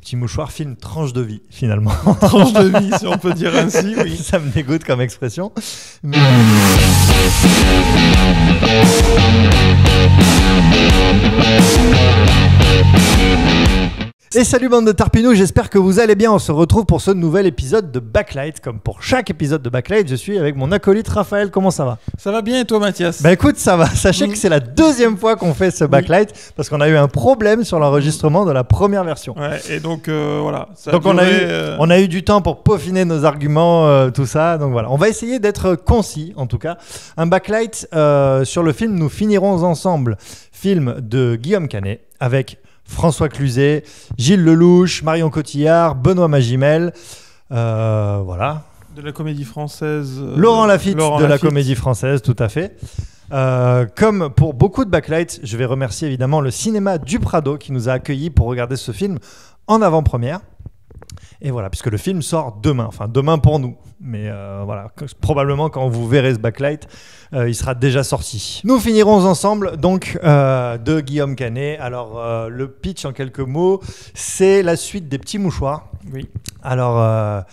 petits mouchoirs film tranche de vie, finalement. Tranche de vie, si on peut dire ainsi, oui. Ça me dégoûte comme expression. Mais... Et salut bande de tarpinous, j'espère que vous allez bien. On se retrouve pour ce nouvel épisode de Backlight. Comme pour chaque épisode de Backlight, je suis avec mon acolyte Raphaël. Comment ça va? Ça va bien et toi Mathias? Bah écoute, ça va. Sachez que c'est la deuxième fois qu'on fait ce Backlight parce qu'on a eu un problème sur l'enregistrement de la première version. Ouais, et donc voilà. Donc on a eu du temps pour peaufiner nos arguments, tout ça. Donc voilà, on va essayer d'être concis en tout cas. Un Backlight sur le film Nous finirons ensemble, film de Guillaume Canet avec François Cluzet, Gilles Lelouch, Marion Cotillard, Benoît Magimel, voilà. De la comédie française. Laurent Lafitte de la comédie française, tout à fait. Comme pour beaucoup de Backlight, je vais remercier évidemment le cinéma du Prado qui nous a accueillis pour regarder ce film en avant-première. Et voilà, puisque le film sort demain, enfin demain pour nous. Mais voilà, probablement quand vous verrez ce Backlight, il sera déjà sorti. Nous finirons ensemble donc de Guillaume Canet. Alors le pitch en quelques mots, c'est la suite des Petits Mouchoirs. Oui. Alors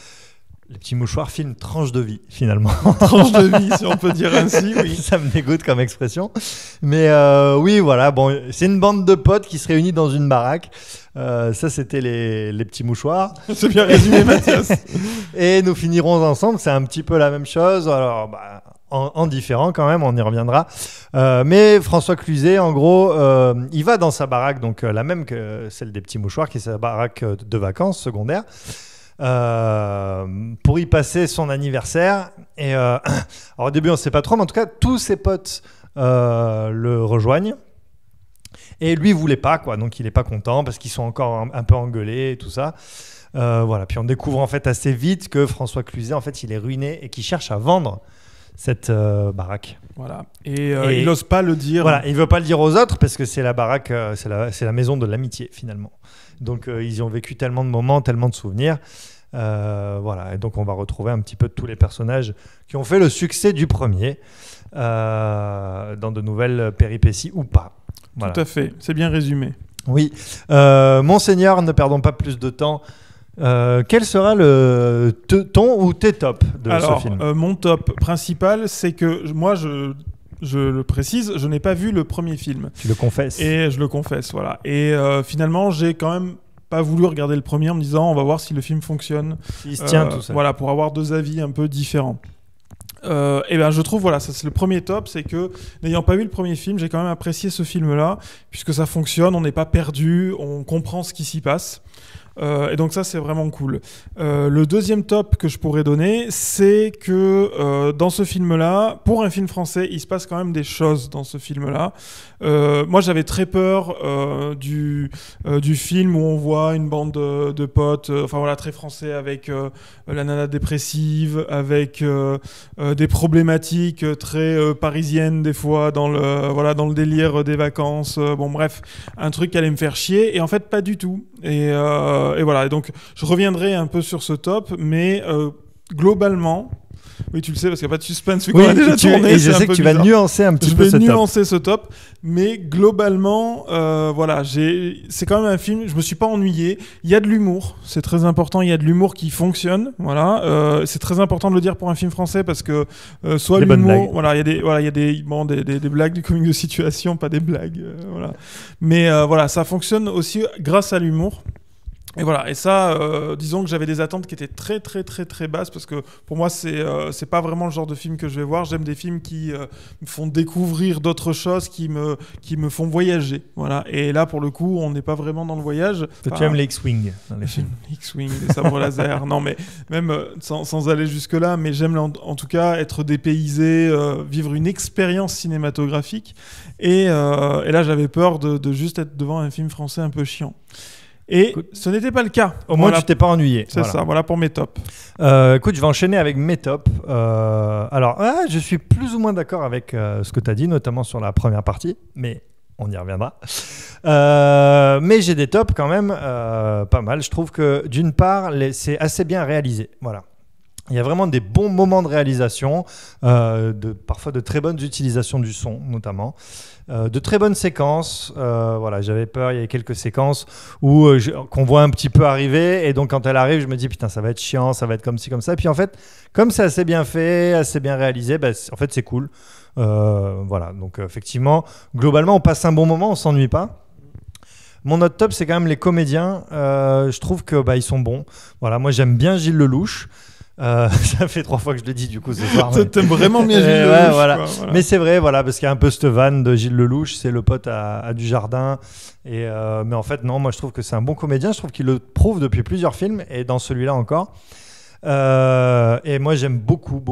les Petits Mouchoirs, film tranche de vie finalement. Tranche de vie, si on peut dire ainsi, oui. Ça me dégoûte comme expression. Mais oui, voilà, bon, c'est une bande de potes qui se réunit dans une baraque. Ça, c'était les Petits Mouchoirs. C'est bien résumé, Mathias. Et nous finirons ensemble. C'est un petit peu la même chose. Alors, en différent quand même, on y reviendra. Mais François Cluzet, en gros, il va dans sa baraque, donc la même que celle des Petits Mouchoirs, qui est sa baraque de vacances secondaire, pour y passer son anniversaire. Et alors au début, on ne sait pas trop, mais en tout cas, tous ses potes le rejoignent. Et lui, il voulait pas, quoi. Donc, il est pas content parce qu'ils sont encore un peu engueulés et tout ça. Voilà. Puis, on découvre en fait assez vite que François Cluzet, en fait, il est ruiné et qu'il cherche à vendre cette baraque. Voilà. Et il n'ose pas le dire. Voilà. Il veut pas le dire aux autres parce que c'est la baraque, c'est la maison de l'amitié finalement. Donc, ils y ont vécu tellement de moments, tellement de souvenirs. Voilà. Et donc, on va retrouver un petit peu tous les personnages qui ont fait le succès du premier dans de nouvelles péripéties ou pas. Voilà. Tout à fait, c'est bien résumé. Oui. Monseigneur, ne perdons pas plus de temps. Quel sera ton ou tes tops de ce film? Mon top principal, c'est que moi, je le précise, je n'ai pas vu le premier film. Tu le confesses. Et je le confesse, voilà. Et finalement, j'ai quand même pas voulu regarder le premier en me disant on va voir si le film fonctionne. Il se tient tout ça. Voilà, pour avoir deux avis un peu différents. Et ben je trouve, voilà, ça c'est le premier top, c'est que n'ayant pas vu le premier film, j'ai quand même apprécié ce film-là, puisque ça fonctionne, on n'est pas perdu, on comprend ce qui s'y passe. Et donc ça c'est vraiment cool. Le deuxième top que je pourrais donner, c'est que dans ce film-là, pour un film français, il se passe quand même des choses dans ce film-là. Moi j'avais très peur du film où on voit une bande de potes, enfin voilà, très français, avec la nana dépressive, avec des problématiques très parisiennes des fois dans le délire des vacances. Bon bref, un truc qui allait me faire chier, et en fait pas du tout. Et voilà, et donc je reviendrai un peu sur ce top, mais globalement, oui tu le sais parce qu'il n'y a pas de suspense vu qu'on a déjà tourné. Et je sais que tu vas nuancer un petit peu ce top. Je vais nuancer ce top, mais globalement, voilà, c'est quand même un film, je me suis pas ennuyé. Il y a de l'humour, c'est très important, il y a de l'humour qui fonctionne, voilà. C'est très important de le dire pour un film français parce que soit des l'humour, voilà, il y a des blagues du comique de situation, pas des blagues, voilà. Mais voilà, ça fonctionne aussi grâce à l'humour. Et voilà, et ça, disons que j'avais des attentes qui étaient très très très très basses parce que pour moi c'est pas vraiment le genre de film que je vais voir. J'aime des films qui me font découvrir d'autres choses, qui me font voyager, voilà. Et là pour le coup, on n'est pas vraiment dans le voyage. Tu aimes les X-Wing dans les films. X-Wing, les sabres laser. Non mais même sans aller jusque là, mais j'aime en tout cas être dépaysé, vivre une expérience cinématographique. Et là j'avais peur de juste être devant un film français un peu chiant. Et écoute, ce n'était pas le cas. Au moins, tu t'es pas ennuyé. C'est ça, voilà pour mes tops. Écoute, je vais enchaîner avec mes tops. Alors, je suis plus ou moins d'accord avec ce que tu as dit, notamment sur la première partie, mais on y reviendra. Mais j'ai des tops quand même, pas mal. Je trouve que d'une part, c'est assez bien réalisé. Voilà. Il y a vraiment des bons moments de réalisation, parfois de très bonnes utilisations du son notamment, de très bonnes séquences. Voilà, j'avais peur, il y avait quelques séquences où qu'on voit un petit peu arriver, et donc quand elle arrive, je me dis putain ça va être chiant, ça va être comme ci comme ça. Et puis en fait, comme c'est assez bien fait, assez bien réalisé, en fait c'est cool. Voilà, donc effectivement, globalement on passe un bon moment, on s'ennuie pas. Mon autre top, c'est quand même les comédiens. Je trouve que ils sont bons. Voilà, moi j'aime bien Gilles Lelouch. Ça fait 3 fois que je le dis du coup ce soir. T'aimes vraiment bien Gilles Lelouch. Voilà. Mais c'est vrai, voilà, parce qu'il y a un peu cette vanne de Gilles Lelouch, c'est le pote à Dujardin. Mais en fait, non, moi je trouve que c'est un bon comédien. Je trouve qu'il le prouve depuis plusieurs films et dans celui-là encore. Et moi j'aime beaucoup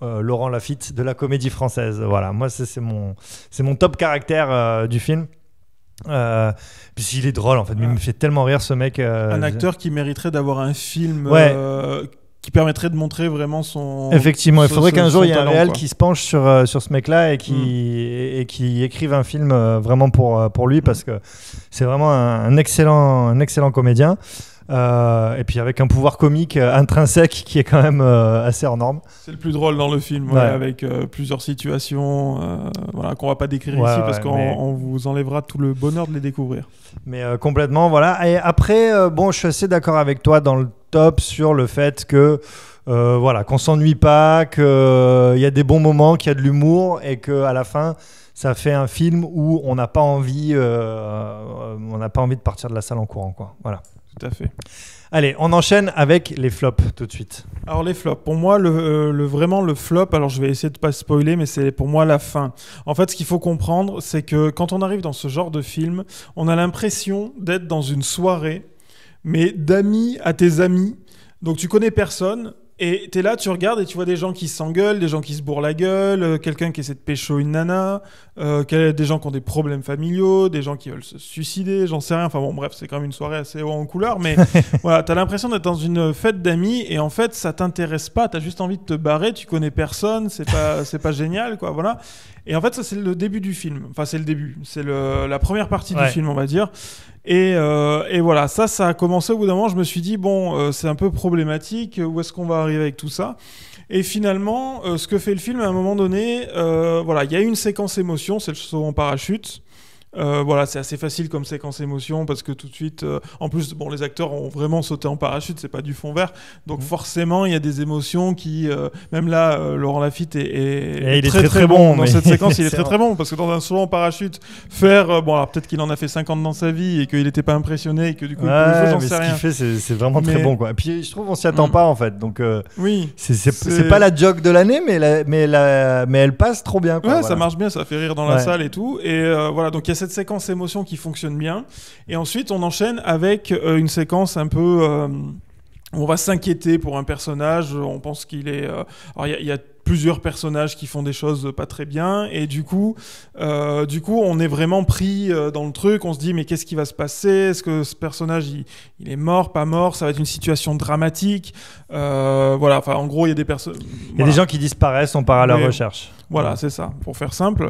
Laurent Lafitte de la Comédie Française. Voilà, moi c'est mon top caractère du film. Puis il est drôle en fait, il me fait tellement rire ce mec. Un acteur qui mériterait d'avoir un film. Ouais. Qui permettrait de montrer vraiment son... Effectivement, il faudrait qu'un jour il y ait un réal quoi. qui se penche sur ce mec-là et qui écrive un film vraiment pour lui, parce que c'est vraiment un excellent comédien. Et puis avec un pouvoir comique intrinsèque qui est quand même assez hors norme. C'est le plus drôle dans le film, avec plusieurs situations qu'on va pas décrire ici parce qu'on vous enlèvera tout le bonheur de les découvrir. Mais complètement, voilà. Et après, je suis assez d'accord avec toi dans le top sur le fait que qu'on s'ennuie pas, qu'il y a des bons moments, qu'il y a de l'humour, et qu'à la fin ça fait un film où on n'a pas envie de partir de la salle en courant, quoi. Voilà. Tout à fait. Allez, on enchaîne avec les flops tout de suite. Alors les flops, pour moi, vraiment le flop, alors je vais essayer de pas spoiler, mais c'est pour moi la fin. En fait, ce qu'il faut comprendre, c'est que quand on arrive dans ce genre de film, on a l'impression d'être dans une soirée, mais d'amis à tes amis. Donc tu connais personne, et t'es là, tu regardes et tu vois des gens qui s'engueulent, des gens qui se bourrent la gueule, quelqu'un qui essaie de pécho une nana, des gens qui ont des problèmes familiaux, des gens qui veulent se suicider, j'en sais rien. Enfin bon, bref, c'est quand même une soirée assez haut en couleur, mais voilà, t'as l'impression d'être dans une fête d'amis, et en fait, ça t'intéresse pas, t'as juste envie de te barrer, tu connais personne, c'est pas génial, quoi, voilà. Et en fait, ça, c'est le début du film. Enfin, c'est le début, c'est la première partie du film, on va dire. Et voilà, ça a commencé au bout d'un moment. Je me suis dit, c'est un peu problématique. Où est-ce qu'on va arriver avec tout ça ? Et finalement, ce que fait le film, à un moment donné, il y a une séquence émotion, c'est le saut en parachute. C'est assez facile comme séquence émotion, parce que tout de suite, en plus, les acteurs ont vraiment sauté en parachute, c'est pas du fond vert, donc forcément il y a des émotions qui, même là, Laurent Lafitte est très bon dans cette séquence. Il est très bon, parce que dans un saut en parachute, faire, alors peut-être qu'il en a fait 50 dans sa vie et qu'il était pas impressionné et que du coup j'en sais rien. Ce qu'il fait, c'est vraiment très bon, quoi. Et puis je trouve on s'y attend pas, en fait, donc c'est pas la joke de l'année, mais elle passe trop bien, quoi. Ça marche bien, ça fait rire dans la salle et tout, et donc il y a cette séquence émotion qui fonctionne bien, et ensuite on enchaîne avec une séquence un peu on va s'inquiéter pour un personnage, on pense qu'il est alors il y a plusieurs personnages qui font des choses pas très bien, et du coup on est vraiment pris dans le truc, on se dit mais qu'est-ce qui va se passer, est-ce que ce personnage il est mort, pas mort, ça va être une situation dramatique, en gros il y a des personnes, il y a des gens qui disparaissent, on part à leur recherche. Voilà, c'est ça, pour faire simple.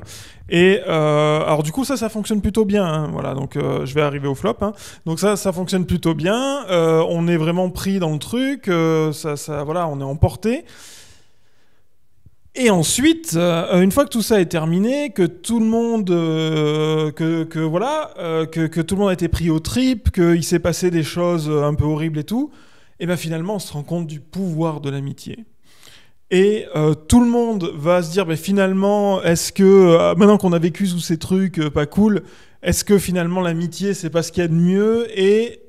Et alors du coup ça fonctionne plutôt bien, hein. Voilà, donc je vais arriver au flop, hein. Donc ça fonctionne plutôt bien, on est vraiment pris dans le truc, on est emporté. Et ensuite, une fois que tout ça est terminé, que tout le monde, que tout le monde a été pris aux tripes, qu'il s'est passé des choses un peu horribles et tout, et ben finalement on se rend compte du pouvoir de l'amitié. Et tout le monde va se dire, finalement, est-ce que, maintenant qu'on a vécu sous ces trucs pas cool, est-ce que finalement l'amitié, c'est pas ce qu'il y a de mieux ? Et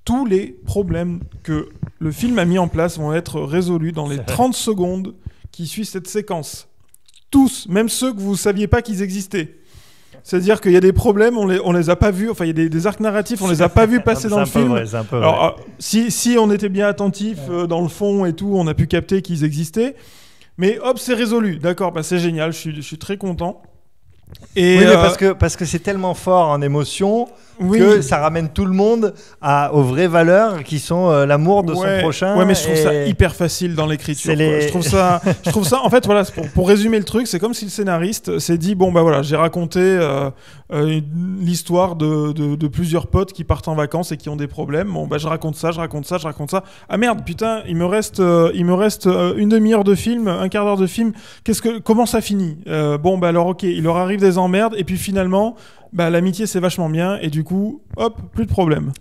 tous les problèmes que le film a mis en place vont être résolus dans les 30 secondes qui suivent cette séquence. Tous, même ceux que vous ne saviez pas qu'ils existaient. C'est-à-dire qu'il y a des problèmes, on les a pas vus, enfin il y a des arcs narratifs, on les a pas vus passer dans le film. C'est un peu vrai. Si on était bien attentif dans le fond et tout, on a pu capter qu'ils existaient. Mais hop, c'est résolu. D'accord, c'est génial, je suis très content. Et oui, mais parce que c'est tellement fort en émotion que ça ramène tout le monde aux vraies valeurs qui sont l'amour de son prochain. Ouais, mais je trouve ça hyper facile dans l'écriture. Je trouve ça. En fait, voilà, pour résumer le truc, c'est comme si le scénariste s'est dit bon bah voilà, j'ai raconté l'histoire de plusieurs potes qui partent en vacances et qui ont des problèmes. Bon bah je raconte ça. Ah merde, putain, il me reste une demi-heure de film, un quart d'heure de film. Comment ça finit? Bon bah alors ok, il leur arrive des emmerdes et puis finalement. Bah, l'amitié c'est vachement bien et du coup hop plus de problème.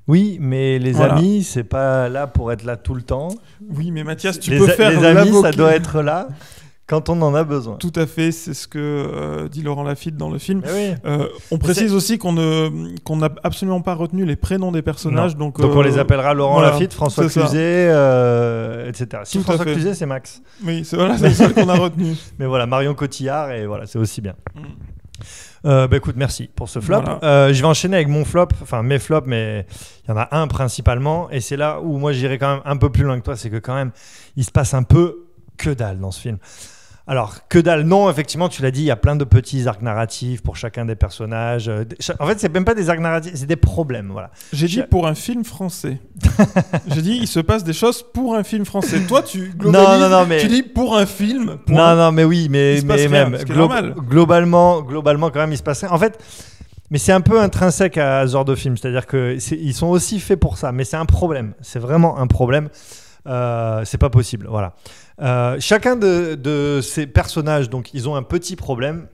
Oui, mais les amis c'est pas là pour être là tout le temps. Oui, mais Mathias, tu peux faire les amis ça doit être là quand on en a besoin. Tout à fait, c'est ce que dit Laurent Lafitte dans le film. Oui. On précise aussi qu'on n'a absolument pas retenu les prénoms des personnages. Donc on les appellera Laurent Lafitte, François Cluzet, etc. Si François Cluzet, c'est Max. Oui, c'est le seul qu'on a retenu. Mais voilà, Marion Cotillard, et voilà, c'est aussi bien. Bah écoute, merci pour ce flop. Voilà. Je vais enchaîner avec mes flops, mais il y en a un principalement, et c'est là où moi j'irai quand même un peu plus loin que toi, c'est que quand même il se passe un peu que dalle dans ce film. Alors, que dalle, non, effectivement, tu l'as dit, il y a plein de petits arcs narratifs pour chacun des personnages. En fait, c'est même pas des arcs narratifs, c'est des problèmes, voilà. J'ai dit pour un film français. J'ai dit, il se passe des choses pour un film français. Toi, tu globalises, non, mais... tu dis pour un film. Non, mais oui, mais même, normal. globalement, quand même, il se passe rien. En fait, mais c'est un peu intrinsèque à ce genre de film, c'est-à-dire qu'ils sont aussi faits pour ça, mais c'est un problème, c'est vraiment un problème. C'est pas possible, voilà. Chacun de ces personnages, donc, ils ont un petit problème.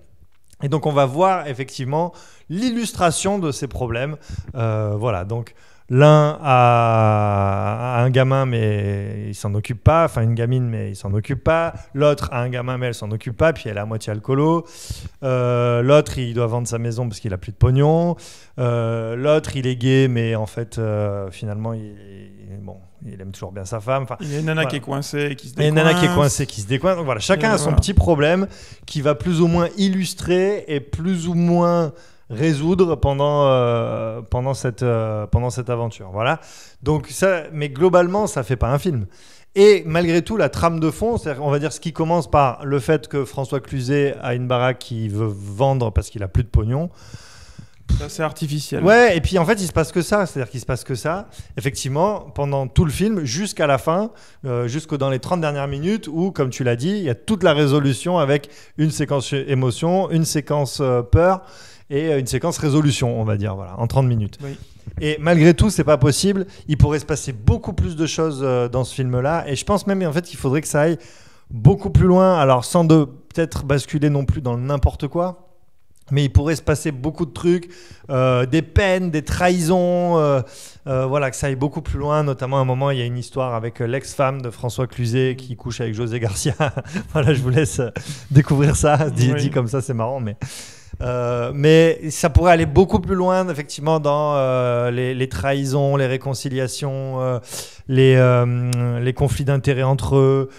Et donc, on va voir effectivement l'illustration de ces problèmes. Voilà, donc, l'un a un gamin, mais il s'en occupe pas. Enfin, une gamine, mais il s'en occupe pas. L'autre a un gamin, mais elle s'en occupe pas. Puis, elle est à moitié alcoolo. L'autre, il doit vendre sa maison parce qu'il a plus de pognon. L'autre, il est gay, mais en fait, finalement, il aime toujours bien sa femme. Enfin, il y a une nana qui est coincée et qui se décoince. Il y a une nana qui est coincée, qui se décoince. Donc voilà, chacun a son petit problème qui va plus ou moins illustrer et plus ou moins résoudre pendant cette aventure. Voilà. Donc ça, mais globalement, ça fait pas un film. Et malgré tout, la trame de fond, c'est-à-dire, on va dire ce qui commence par le fait que François Cluzet a une baraque qu'il veut vendre parce qu'il a plus de pognon. C'est artificiel. Ouais, et puis en fait, il se passe que ça. C'est-à-dire qu'il se passe que ça, effectivement, pendant tout le film, jusqu'à la fin, jusque dans les 30 dernières minutes, où, comme tu l'as dit, il y a toute la résolution avec une séquence émotion, une séquence peur et une séquence résolution, on va dire, voilà, en 30 minutes. Oui. Et malgré tout, c'est pas possible. Il pourrait se passer beaucoup plus de choses dans ce film-là. Et je pense même, en fait, qu'il faudrait que ça aille beaucoup plus loin. Alors, sans peut-être basculer non plus dans le n'importe quoi. Mais il pourrait se passer beaucoup de trucs, des peines, des trahisons, voilà, que ça aille beaucoup plus loin. Notamment, à un moment, il y a une histoire avec l'ex-femme de François Cluzet qui couche avec José Garcia. Voilà, je vous laisse découvrir ça. Dit comme ça, c'est marrant, mais ça pourrait aller beaucoup plus loin, effectivement, dans les trahisons, les réconciliations, les conflits d'intérêts entre eux,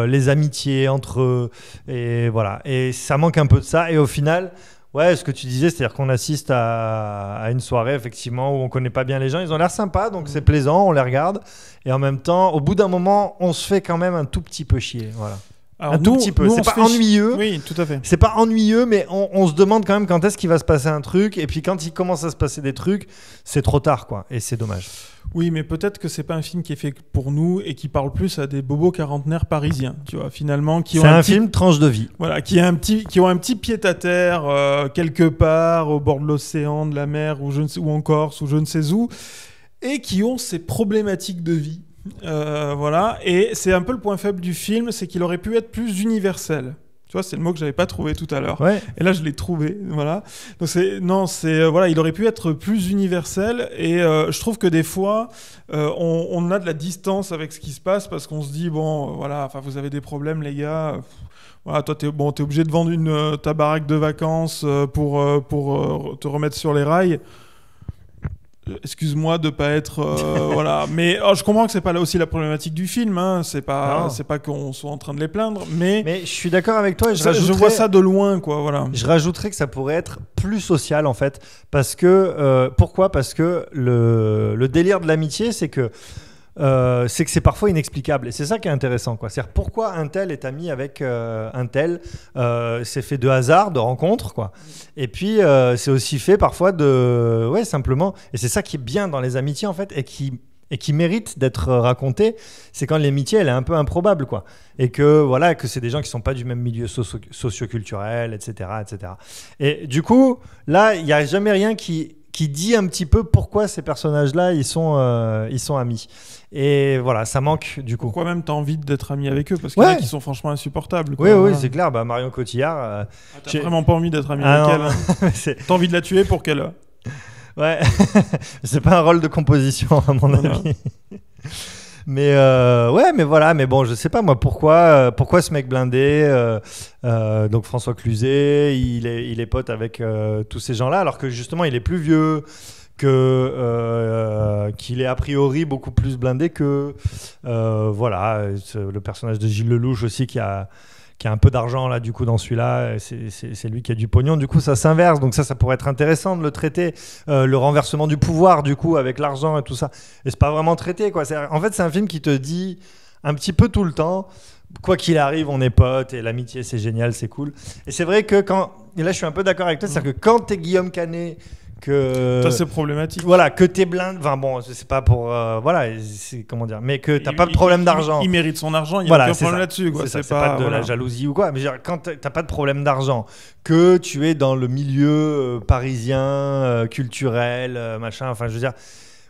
les amitiés entre eux, et voilà. Et ça manque un peu de ça. Et au final, ouais, ce que tu disais, c'est-à-dire qu'on assiste à une soirée, effectivement, où on connaît pas bien les gens. Ils ont l'air sympas, donc c'est plaisant, on les regarde. Et en même temps, au bout d'un moment, on se fait quand même un tout petit peu chier, voilà. Alors un tout petit peu. C'est pas ennuyeux. Oui, tout à fait. C'est pas ennuyeux, mais on se demande quand même quand est-ce qu'il va se passer un truc. Et puis quand il commence à se passer des trucs, c'est trop tard, quoi. Et c'est dommage. Oui, mais peut-être que c'est pas un film qui est fait pour nous et qui parle plus à des bobos quarantenaires parisiens, tu vois, finalement. C'est un film tranche de vie. Voilà, qui ont un petit pied-à-terre quelque part au bord de l'océan, de la mer, ou en Corse, ou je ne sais où, et qui ont ces problématiques de vie. Voilà, et c'est un peu le point faible du film, c'est qu'il aurait pu être plus universel. Tu vois, c'est le mot que j'avais pas trouvé tout à l'heure. Ouais. Et là, je l'ai trouvé. Voilà. Donc voilà, il aurait pu être plus universel. Et je trouve que des fois, on a de la distance avec ce qui se passe parce qu'on se dit bon, voilà, enfin, vous avez des problèmes, les gars. Voilà, toi, t'es obligé de vendre ta baraque de vacances pour te remettre sur les rails. Excuse-moi de pas être voilà, mais je comprends que c'est pas là aussi la problématique du film, hein. C'est pas qu'on soit en train de les plaindre, mais je suis d'accord avec toi. Je vois ça de loin, quoi, voilà. Je rajouterais que ça pourrait être plus social, en fait, parce que pourquoi ? Parce que le délire de l'amitié, c'est que c'est que c'est parfois inexplicable. Et c'est ça qui est intéressant, quoi. C'est-à-dire pourquoi un tel est ami avec un tel. C'est fait de hasard, de rencontre, quoi. Et puis c'est aussi fait parfois de, ouais, simplement. Et c'est ça qui est bien dans les amitiés en fait, et qui mérite d'être raconté, c'est quand l'amitié elle est un peu improbable, quoi. Et que voilà, que c'est des gens qui sont pas du même milieu socio-culturel, etc., etc. Et du coup, là, il y a jamais rien qui dit un petit peu pourquoi ces personnages-là ils sont amis. Et voilà, ça manque du coup. Pourquoi même t'as envie d'être ami avec eux? Parce qu'il y en a qui sont franchement insupportables, quoi. Oui, Voilà. c'est clair. Bah, Marion Cotillard. T'as vraiment pas envie d'être ami avec elle. T'as envie de la tuer pour qu'elle. Ouais, c'est pas un rôle de composition à mon avis. Mais ouais, mais voilà, mais bon, je sais pas moi pourquoi ce mec blindé, donc François Cluzet, il est pote avec tous ces gens-là, alors que justement il est plus vieux, qu'il est a priori beaucoup plus blindé que voilà, le personnage de Gilles Lelouch aussi qui a un peu d'argent là du coup dans celui-là, c'est lui qui a du pognon, du coup ça s'inverse, donc ça pourrait être intéressant de le traiter, le renversement du pouvoir du coup avec l'argent et tout ça, et c'est pas vraiment traité, quoi. En fait c'est un film qui te dit un petit peu tout le temps, quoi qu'il arrive on est potes et l'amitié c'est génial, c'est cool. Et c'est vrai que et là je suis un peu d'accord avec toi, c'est-à-dire que quand t'es Guillaume Canet, que c'est problématique, voilà, que t'es blindé, enfin bon, c'est pas pour voilà, c'est comment dire, mais que t'as pas de problème d'argent, il mérite son argent, il y a aucun problème là-dessus, quoi. C'est pas de la jalousie ou quoi, mais quand t'as pas de problème d'argent, que tu es dans le milieu parisien, culturel, machin, enfin je veux dire,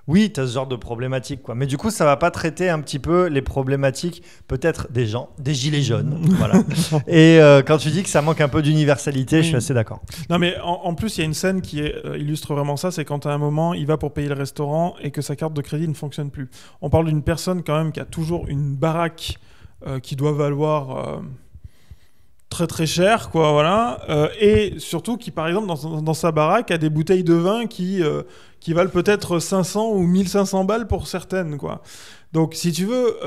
oui, tu as ce genre de problématique, quoi. Mais du coup, ça va pas traiter un petit peu les problématiques, peut-être des gens, des gilets jaunes. Voilà. Et quand tu dis que ça manque un peu d'universalité, je suis assez d'accord. Non, mais en plus, il y a une scène qui illustre vraiment ça, c'est quand à un moment, il va pour payer le restaurant et que sa carte de crédit ne fonctionne plus. On parle d'une personne quand même qui a toujours une baraque qui doit valoir très très cher, quoi, voilà. Et surtout qui, par exemple, dans sa baraque, a des bouteilles de vin qui valent peut-être 500 ou 1500 balles pour certaines, quoi. Donc, si tu veux,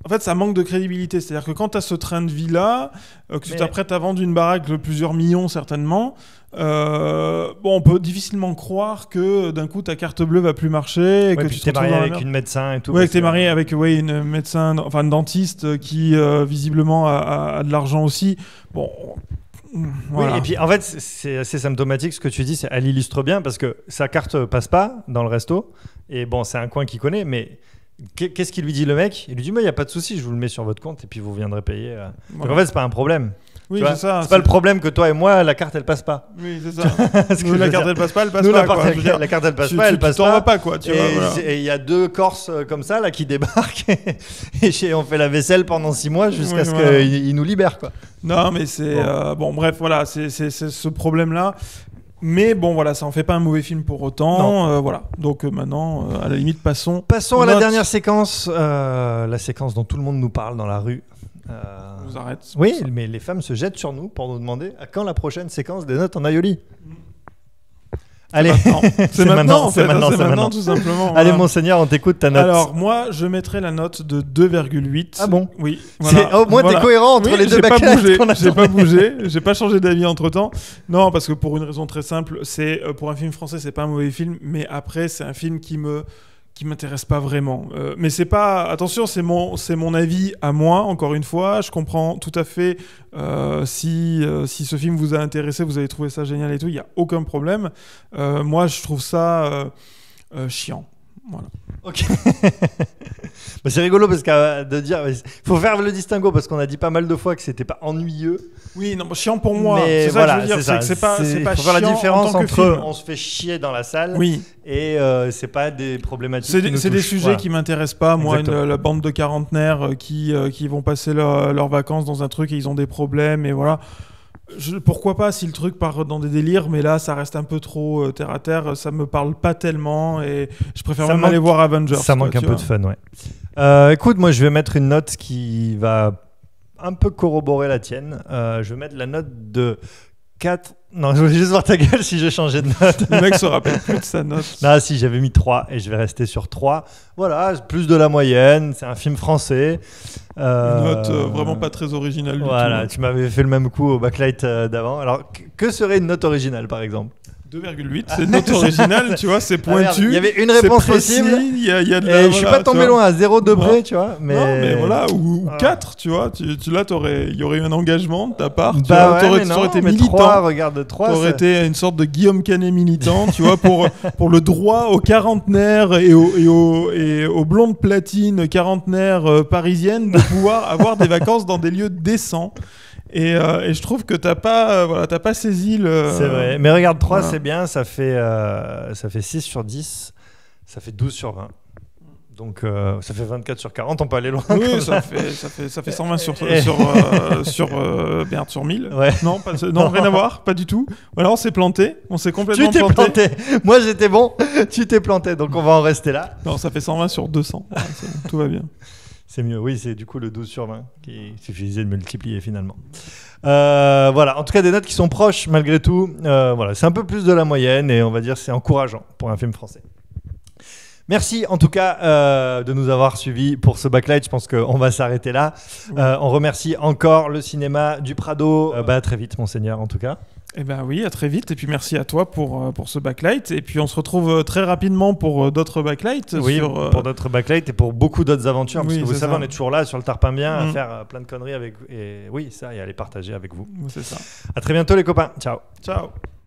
en fait, ça manque de crédibilité. C'est-à-dire que quand tu as ce train de vie-là, que tu t'apprêtes à vendre une baraque de plusieurs millions, certainement, on peut difficilement croire que d'un coup, ta carte bleue va plus marcher. Et que tu t'es marié avec une médecin et tout. Ouais, que t'es marié avec une médecin, enfin une dentiste qui, visiblement, a de l'argent aussi. Bon... Voilà. Oui, et puis en fait, c'est assez symptomatique ce que tu dis, elle illustre bien parce que sa carte passe pas dans le resto, et bon, c'est un coin qu'il connaît, mais qu'est-ce qu'il lui dit le mec? Il lui dit, mais il n'y a pas de souci, je vous le mets sur votre compte et puis vous viendrez payer. Donc en fait, c'est pas un problème. Oui, c'est ça. C'est pas le problème que toi et moi, la carte elle passe pas. Oui, c'est ça. Nous, la carte elle passe pas, elle passe pas. La carte elle passe pas, elle passe pas. Tu t'en vas pas, quoi. Et il y a 2 Corses comme ça là qui débarquent et on fait la vaisselle pendant 6 mois jusqu'à ce qu'ils nous libèrent, quoi. Non, mais c'est bon, bref, voilà, c'est ce problème-là. Mais bon, voilà, ça en fait pas un mauvais film pour autant. Voilà. Donc maintenant, à la limite, passons à la dernière séquence, la séquence dont tout le monde nous parle dans la rue. On nous arrête. Oui, mais les femmes se jettent sur nous pour nous demander à quand la prochaine séquence des notes en aioli. Allez, c'est maintenant, tout simplement. Voilà. Allez, monseigneur, on t'écoute ta note. Alors, moi, je mettrais la note de 2,8. Ah bon? Oui. Voilà. Au moins, t'es cohérent entre les deux backlights. J'ai pas bougé. J'ai pas changé d'avis entre temps. Non, parce que pour une raison très simple, c'est pour un film français, c'est pas un mauvais film, mais après, c'est un film qui m'intéresse pas vraiment. Mais c'est pas... Attention, c'est mon avis à moi, encore une fois. Je comprends tout à fait si ce film vous a intéressé, vous avez trouvé ça génial et tout, il n'y a aucun problème. Moi, je trouve ça chiant. Voilà. Ok. Bah, c'est rigolo parce de dire, faut faire le distinguo parce qu'on a dit pas mal de fois que c'était pas ennuyeux. Oui, non, chiant pour moi. Mais c'est ça voilà, que je veux dire. C'est pas faut chiant. faire la différence en tant que entre film. on se fait chier dans la salle, oui, et c'est pas des problématiques. C'est des sujets qui m'intéressent pas. Moi, la bande de quarantenaires qui vont passer leurs vacances dans un truc et ils ont des problèmes et voilà. Pourquoi pas si le truc part dans des délires, mais là ça reste un peu trop terre à terre, ça me parle pas tellement et je préfère même aller voir Avengers. Ça manque un peu de fun, ouais. Écoute, moi je vais mettre une note qui va un peu corroborer la tienne. Je vais mettre la note de 4. Non, je voulais juste voir ta gueule si j'ai changé de note. Le mec se rappelle plus de sa note. Non, si, j'avais mis 3 et je vais rester sur 3. Voilà, plus de la moyenne, c'est un film français. Une note vraiment pas très originale du tout. Voilà, tu m'avais fait le même coup au backlight d'avant. Alors, que serait une note originale, par exemple ? 2,8, c'est une note originale, tu vois, c'est pointu. Il y avait une réponse précis, possible. Il y a de Et je suis pas tombé loin à 0 degré, tu vois. Mais... Non, mais voilà, ou 4, tu vois. Là, il y aurait eu un engagement de ta part. Tu Bah aurais ouais, été mais militant. 3, regarde, 3. T'aurais été une sorte de Guillaume Canet militant, tu vois, pour le droit aux quarantenaires et aux blondes platines quarantenaires parisiennes de pouvoir avoir des vacances dans des lieux décents. Et je trouve que t'as pas saisi le... C'est vrai. Mais regarde, 3, voilà. c'est bien. Ça fait 6 sur 10. Ça fait 12 sur 20. Donc, ça fait 24 sur 40. On peut aller loin. Oui, ça fait 120 sur 1000. Ouais. Non, rien à voir, pas du tout. Voilà, on s'est planté. On s'est complètement Tu t'es planté. Moi, j'étais bon. Tu t'es planté. Donc, on va en rester là. Non, ça fait 120 sur 200. Ouais, tout va bien. C'est mieux, oui, c'est du coup le 12 sur 20 qui suffisait de multiplier finalement. Voilà, en tout cas des notes qui sont proches malgré tout. Voilà, c'est un peu plus de la moyenne et on va dire c'est encourageant pour un film français. Merci en tout cas de nous avoir suivis pour ce backlight. Je pense qu'on va s'arrêter là. On remercie encore le cinéma du Prado. À très vite, monseigneur, en tout cas. Eh ben oui, à très vite. Et puis merci à toi pour ce backlight. Et puis on se retrouve très rapidement pour d'autres backlights. Oui, pour d'autres backlights et pour beaucoup d'autres aventures. Parce Oui, que vous savez, ça. on est toujours là sur le Tarpin Bien à faire plein de conneries avec vous. Et oui, ça, et à les partager avec vous. C'est ça. À très bientôt les copains. Ciao. Ciao.